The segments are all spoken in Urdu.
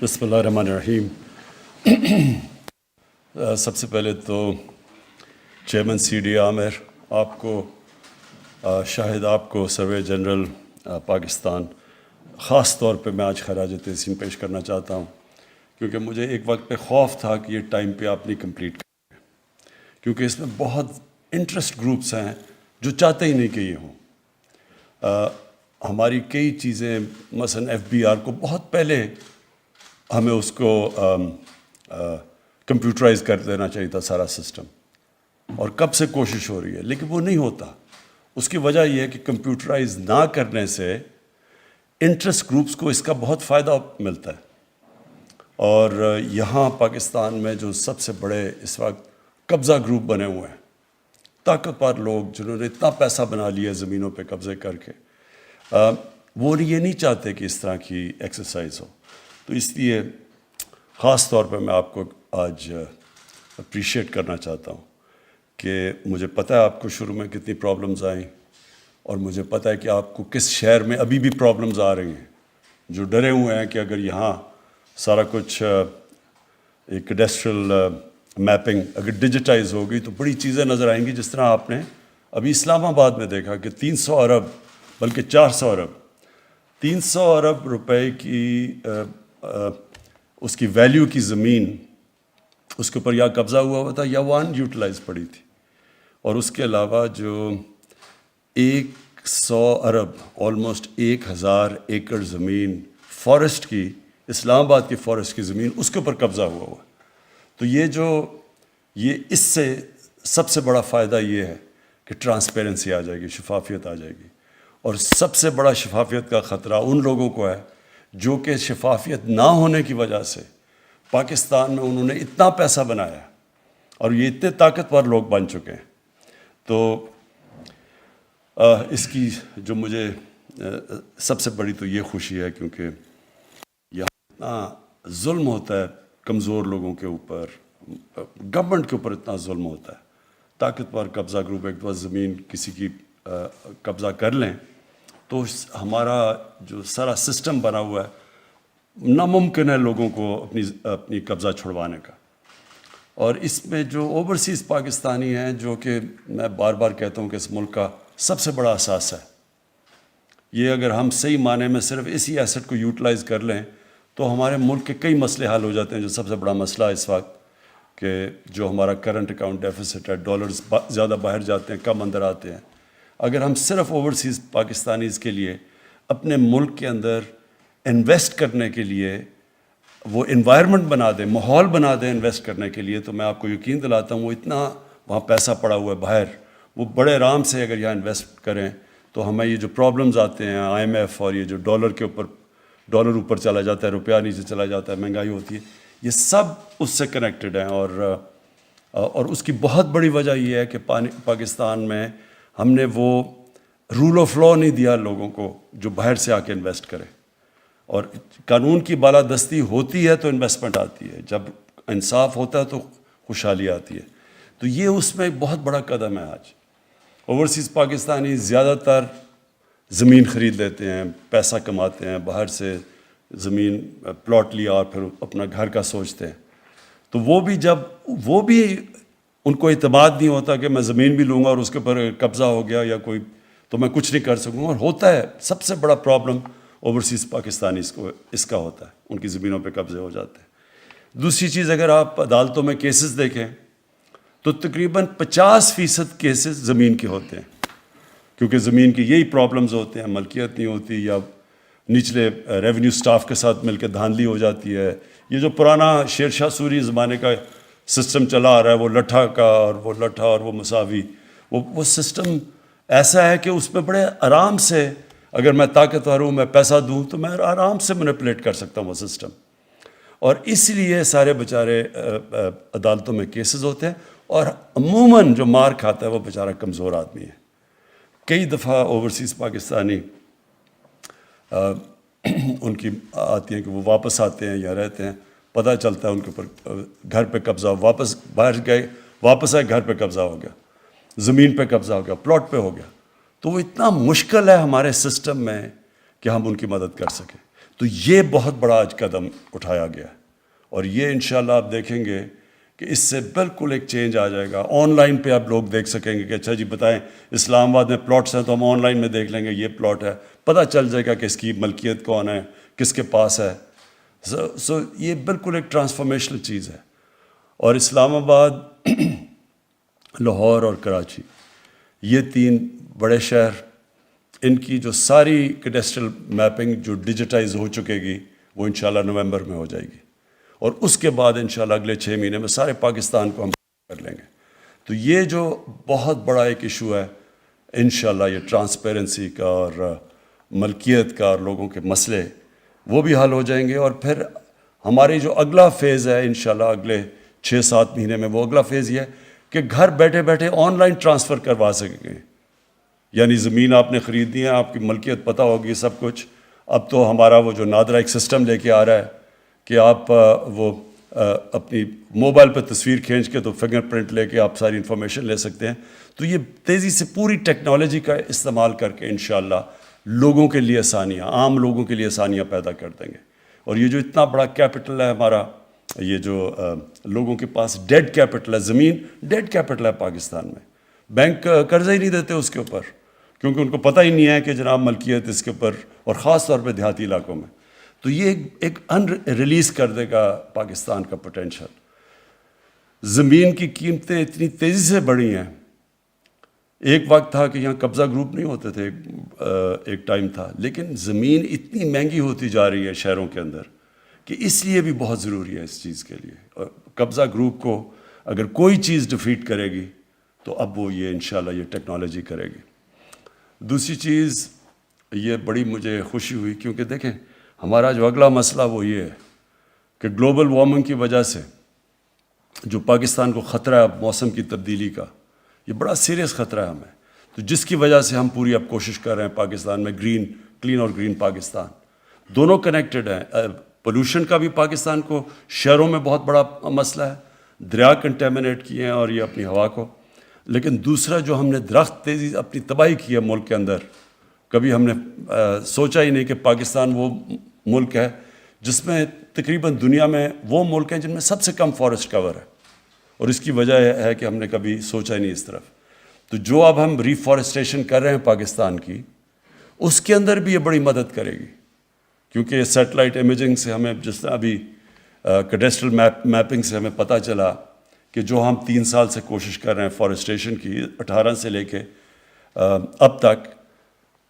بسم اللہ الرحمن الرحیم. سب سے پہلے تو چیئرمین سی ڈی عامر آپ کو، شاہد آپ کو، سروے جنرل پاکستان، خاص طور پہ میں آج خراج تحسین پیش کرنا چاہتا ہوں، کیونکہ مجھے ایک وقت پہ خوف تھا کہ یہ ٹائم پہ آپ نہیں کمپلیٹ کریں گے، کیونکہ اس میں بہت انٹرسٹ گروپس ہیں جو چاہتے ہی نہیں کہ یہ ہوں. ہماری کئی چیزیں، مثلا ایف بی آر کو بہت پہلے ہمیں اس کو کمپیوٹرائز کر دینا چاہیے تھا سارا سسٹم، اور کب سے کوشش ہو رہی ہے لیکن وہ نہیں ہوتا. اس کی وجہ یہ ہے کہ کمپیوٹرائز نہ کرنے سے انٹرسٹ گروپس کو اس کا بہت فائدہ ملتا ہے. اور یہاں پاکستان میں جو سب سے بڑے اس وقت قبضہ گروپ بنے ہوئے ہیں، طاقتور لوگ جنہوں نے اتنا پیسہ بنا لیا زمینوں پہ قبضے کر کے، وہ یہ نہیں چاہتے کہ اس طرح کی ایکسرسائز ہو. تو اس لیے خاص طور پہ میں آپ کو آج اپریشیٹ کرنا چاہتا ہوں کہ مجھے پتہ ہے آپ کو شروع میں کتنی پرابلمز آئیں، اور مجھے پتہ ہے کہ آپ کو کس شہر میں ابھی بھی پرابلمز آ رہی ہیں، جو ڈرے ہوئے ہیں کہ اگر یہاں سارا کچھ ایک کیڈسٹرل میپنگ اگر ڈیجیٹائز ہوگی تو بڑی چیزیں نظر آئیں گی. جس طرح آپ نے ابھی اسلام آباد میں دیکھا کہ 300 ارب بلکہ 400 ارب 300 ارب روپے کی اس کی ویلیو کی زمین اس کے اوپر یا قبضہ ہوا تھا یا وہ ان یوٹیلائز پڑی تھی. اور اس کے علاوہ جو 100 ارب آلموسٹ 1000 ایکڑ زمین فارسٹ کی، اسلام آباد کی فارسٹ کی زمین، اس کے اوپر قبضہ ہوا. تو یہ اس سے سب سے بڑا فائدہ یہ ہے کہ ٹرانسپیرنسی آ جائے گی، شفافیت آ جائے گی. اور سب سے بڑا شفافیت کا خطرہ ان لوگوں کو ہے جو کہ شفافیت نہ ہونے کی وجہ سے پاکستان میں انہوں نے اتنا پیسہ بنایا اور یہ اتنے طاقتور لوگ بن چکے ہیں. تو اس کی جو مجھے سب سے بڑی تو یہ خوشی ہے، کیونکہ یہاں اتنا ظلم ہوتا ہے کمزور لوگوں کے اوپر، گورنمنٹ کے اوپر اتنا ظلم ہوتا ہے. طاقتور قبضہ گروپ ایک دفعہ زمین کسی کی قبضہ کر لیں تو ہمارا جو سارا سسٹم بنا ہوا ہے ناممکن ہے لوگوں کو اپنی قبضہ چھڑوانے کا. اور اس میں جو اوورسیز پاکستانی ہیں، جو کہ میں بار بار کہتا ہوں کہ اس ملک کا سب سے بڑا اثاثہ ہے، یہ اگر ہم صحیح معنی میں صرف اسی ایسٹ کو یوٹیلائز کر لیں تو ہمارے ملک کے کئی مسئلے حل ہو جاتے ہیں. جو سب سے بڑا مسئلہ ہے اس وقت کہ جو ہمارا کرنٹ اکاؤنٹ ڈیفیسٹ ہے، ڈالرز زیادہ باہر جاتے ہیں، کم اندر آتے ہیں. اگر ہم صرف اوورسیز پاکستانیز کے لیے اپنے ملک کے اندر انویسٹ کرنے کے لیے وہ انوائرمنٹ بنا دیں، ماحول بنا دیں انویسٹ کرنے کے لیے، تو میں آپ کو یقین دلاتا ہوں وہ اتنا وہاں پیسہ پڑا ہوا ہے باہر، وہ بڑے آرام سے اگر یہاں انویسٹ کریں تو ہمیں یہ جو پرابلمز آتے ہیں آئی ایم ایف اور یہ جو ڈالر اوپر چلا جاتا ہے، روپیہ نیچے چلا جاتا ہے، مہنگائی ہوتی ہے، یہ سب اس سے کنیکٹڈ ہیں. اور اس کی بہت بڑی وجہ یہ ہے کہ پاکستان میں ہم نے وہ رول آف لا نہیں دیا لوگوں کو جو باہر سے آ کے انویسٹ کرے. اور قانون کی بالادستی ہوتی ہے تو انویسٹمنٹ آتی ہے، جب انصاف ہوتا ہے تو خوشحالی آتی ہے. تو یہ اس میں ایک بہت بڑا قدم ہے. آج اوورسیز پاکستانی زیادہ تر زمین خرید لیتے ہیں، پیسہ کماتے ہیں، باہر سے زمین پلاٹ لیا اور پھر اپنا گھر کا سوچتے ہیں. تو وہ بھی ان کو اعتماد نہیں ہوتا کہ میں زمین بھی لوں گا اور اس کے اوپر قبضہ ہو گیا یا کوئی تو میں کچھ نہیں کر سکوں گا. اور ہوتا ہے سب سے بڑا پرابلم اوورسیز پاکستانی اس کا ہوتا ہے، ان کی زمینوں پہ قبضے ہو جاتے ہیں. دوسری چیز، اگر آپ عدالتوں میں کیسز دیکھیں تو تقریباً 50% کیسز زمین کے ہوتے ہیں، کیونکہ زمین کی یہی پرابلمز ہوتے ہیں، ملکیت نہیں ہوتی یا نچلے ریونیو سٹاف کے ساتھ مل کے دھاندلی ہو جاتی ہے. یہ جو پرانا شیر شاہ سوری زمانے کا سسٹم چلا آ رہا ہے، وہ لٹھا کا اور وہ مساوی، وہ سسٹم ایسا ہے کہ اس میں بڑے آرام سے اگر میں طاقتور ہوں، میں پیسہ دوں تو میں آرام سے مینیپولیٹ کر سکتا ہوں وہ سسٹم. اور اس لیے سارے بیچارے عدالتوں میں کیسز ہوتے ہیں، اور عموماً جو مار کھاتا ہے وہ بیچارہ کمزور آدمی ہے. کئی دفعہ اوورسیز پاکستانی ان کی آتی ہیں کہ وہ واپس آتے ہیں یا رہتے ہیں، پتہ چلتا ہے ان کے اوپر گھر پہ قبضہ، واپس باہر گئے، واپس آئے، گھر پہ قبضہ ہو گیا، زمین پہ قبضہ ہو گیا، پلاٹ پہ ہو گیا. تو وہ اتنا مشکل ہے ہمارے سسٹم میں کہ ہم ان کی مدد کر سکیں. تو یہ بہت بڑا آج قدم اٹھایا گیا ہے، اور یہ انشاءاللہ آپ دیکھیں گے کہ اس سے بالکل ایک چینج آ جائے گا. آن لائن پہ آپ لوگ دیکھ سکیں گے کہ اچھا جی بتائیں اسلام آباد میں پلاٹس ہیں تو ہم آن لائن میں دیکھ لیں گے یہ پلاٹ ہے، پتہ چل جائے گا کہ اس کی ملکیت کون ہے، کس کے پاس ہے. سو یہ بالکل ایک ٹرانسفارمیشنل چیز ہے. اور اسلام آباد، لاہور اور کراچی، یہ 3 بڑے شہر، ان کی جو ساری کیڈسٹرل میپنگ جو ڈیجیٹائز ہو چکے گی وہ انشاءاللہ نومبر میں ہو جائے گی، اور اس کے بعد انشاءاللہ اگلے 6 مہینے میں سارے پاکستان کو ہم کر لیں گے. تو یہ جو بہت بڑا ایک ایشو ہے انشاءاللہ یہ ٹرانسپیرنسی کا اور ملکیت کا اور لوگوں کے مسئلے وہ بھی حل ہو جائیں گے. اور پھر ہماری جو اگلا فیز ہے انشاءاللہ اگلے 6-7 مہینے میں، وہ اگلا فیز یہ ہے کہ گھر بیٹھے بیٹھے آن لائن ٹرانسفر کروا سکیں گے. یعنی زمین آپ نے خریدنی ہے، آپ کی ملکیت پتہ ہوگی سب کچھ. اب تو ہمارا وہ جو نادرا ایک سسٹم لے کے آ رہا ہے کہ آپ وہ اپنی موبائل پہ تصویر کھینچ کے تو فنگر پرنٹ لے کے آپ ساری انفارمیشن لے سکتے ہیں. تو یہ تیزی سے پوری ٹیکنالوجی کا استعمال کر کے انشاءاللہ لوگوں کے لیے آسانیاں، عام لوگوں کے لیے آسانیاں پیدا کر دیں گے. اور یہ جو اتنا بڑا کیپٹل ہے ہمارا، یہ جو لوگوں کے پاس ڈیڈ کیپٹل ہے، زمین ڈیڈ کیپٹل ہے پاکستان میں، بینک قرضہ ہی نہیں دیتے اس کے اوپر، کیونکہ ان کو پتہ ہی نہیں ہے کہ جناب ملکیت اس کے اوپر، اور خاص طور پہ دیہاتی علاقوں میں. تو یہ ایک ریلیز کر دے گا پاکستان کا پوٹینشل. زمین کی قیمتیں اتنی تیزی سے بڑھی ہیں. ایک وقت تھا کہ یہاں قبضہ گروپ نہیں ہوتے تھے، ایک ٹائم تھا، لیکن زمین اتنی مہنگی ہوتی جا رہی ہے شہروں کے اندر کہ اس لیے بھی بہت ضروری ہے اس چیز کے لیے. اور قبضہ گروپ کو اگر کوئی چیز ڈیفیٹ کرے گی تو اب وہ یہ انشاءاللہ یہ ٹیکنالوجی کرے گی. دوسری چیز یہ بڑی مجھے خوشی ہوئی، کیونکہ دیکھیں ہمارا جو اگلا مسئلہ وہ یہ ہے کہ گلوبل وارمنگ کی وجہ سے جو پاکستان کو خطرہ ہے موسم کی تبدیلی کا، یہ بڑا سیریس خطرہ ہے ہمیں. تو جس کی وجہ سے ہم پوری اب کوشش کر رہے ہیں پاکستان میں کلین اور گرین پاکستان دونوں کنیکٹڈ ہیں. پولوشن کا بھی پاکستان کو شہروں میں بہت بڑا مسئلہ ہے، دریا کنٹیمنیٹ کیے ہیں اور یہ اپنی ہوا کو. لیکن دوسرا جو ہم نے درخت تیزی اپنی تباہی کی ہے ملک کے اندر، کبھی ہم نے سوچا ہی نہیں کہ پاکستان وہ ملک ہے جس میں تقریباً دنیا میں وہ ملک ہیں جن میں سب سے کم فارسٹ کور ہے، اور اس کی وجہ ہے کہ ہم نے کبھی سوچا ہی نہیں اس طرف. تو جو اب ہم ریفارسٹریشن کر رہے ہیں پاکستان کی، اس کے اندر بھی یہ بڑی مدد کرے گی، کیونکہ سیٹلائٹ امیجنگ سے ہمیں جس طرح ابھی کیڈسٹرل میپنگ سے ہمیں پتہ چلا کہ جو ہم 3 سال سے کوشش کر رہے ہیں فارسٹریشن کی 18 سے لے کے اب تک،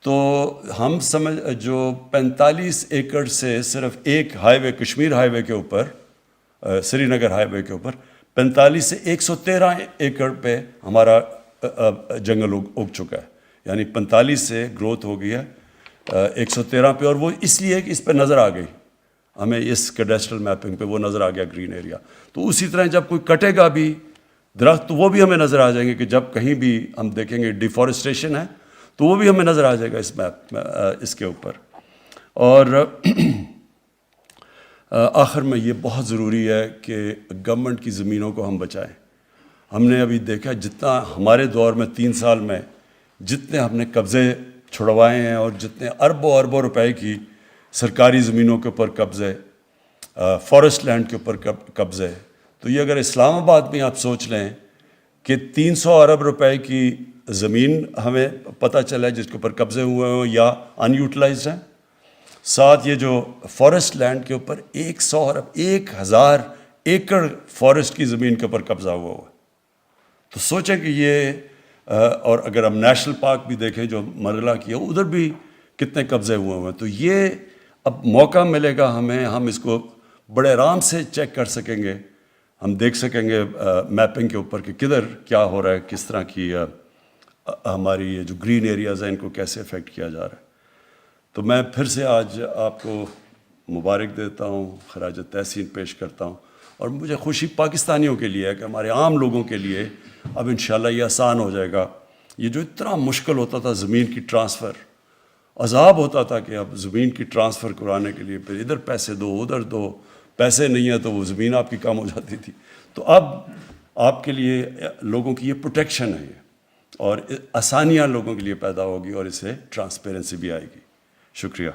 تو ہم جو 45 ایکڑ سے صرف ایک ہائی وے کشمیر ہائی وے کے اوپر، سری نگر ہائی وے کے اوپر 45 سے 113 ایکڑ پہ ہمارا جنگل اگ چکا ہے. یعنی 45 سے گروتھ ہو گئی ہے 113 پہ، اور وہ اس لیے کہ اس پہ نظر آ گئی ہمیں، اس کیڈسٹرل میپنگ پہ وہ نظر آ گیا گرین ایریا. تو اسی طرح جب کوئی کٹے گا بھی درخت تو وہ بھی ہمیں نظر آ جائیں گے، کہ جب کہیں بھی ہم دیکھیں گے ڈیفارسٹریشن ہے تو وہ بھی ہمیں نظر آ جائے گا اس میپ میں، اس کے اوپر. اور آخر میں یہ بہت ضروری ہے کہ گورنمنٹ کی زمینوں کو ہم بچائیں. ہم نے ابھی دیکھا جتنا ہمارے دور میں 3 سال میں جتنے ہم نے قبضے چھڑوائے ہیں، اور جتنے اربوں اربوں روپے کی سرکاری زمینوں کے اوپر قبضے، فارسٹ لینڈ کے اوپر قبضے، تو یہ اگر اسلام آباد میں آپ سوچ لیں کہ 300 ارب روپے کی زمین ہمیں پتہ چلا ہے جس کے اوپر قبضے ہوئے ہوں یا ان یوٹیلائزڈ ہیں، ساتھ یہ جو فارسٹ لینڈ کے اوپر 100 ارب 1000 ایکڑ فارسٹ کی زمین کے اوپر قبضہ ہوا ہے. تو سوچیں کہ یہ اور اگر ہم نیشنل پارک بھی دیکھیں جو مرغلہ کی ہے، ادھر بھی کتنے قبضے ہوئے ہیں. تو یہ اب موقع ملے گا ہمیں، ہم اس کو بڑے آرام سے چیک کر سکیں گے، ہم دیکھ سکیں گے میپنگ کے اوپر کہ کدھر کیا ہو رہا ہے، کس طرح کی ہماری یہ جو گرین ایریاز ہیں ان کو کیسے افیکٹ کیا جا رہا ہے. تو میں پھر سے آج آپ کو مبارک دیتا ہوں، خراج تحسین پیش کرتا ہوں. اور مجھے خوشی پاکستانیوں کے لیے ہے کہ ہمارے عام لوگوں کے لیے اب انشاءاللہ یہ آسان ہو جائے گا. یہ جو اتنا مشکل ہوتا تھا زمین کی ٹرانسفر، عذاب ہوتا تھا کہ اب زمین کی ٹرانسفر کرانے کے لیے پھر ادھر پیسے دو ادھر دو، پیسے نہیں ہیں تو وہ زمین آپ کی کم ہو جاتی تھی. تو اب آپ کے لیے لوگوں کی یہ پروٹیکشن ہے اور آسانیاں لوگوں کے لیے پیدا ہوگی، اور اس سے ٹرانسپیرنسی بھی آئے گی. شکریہ.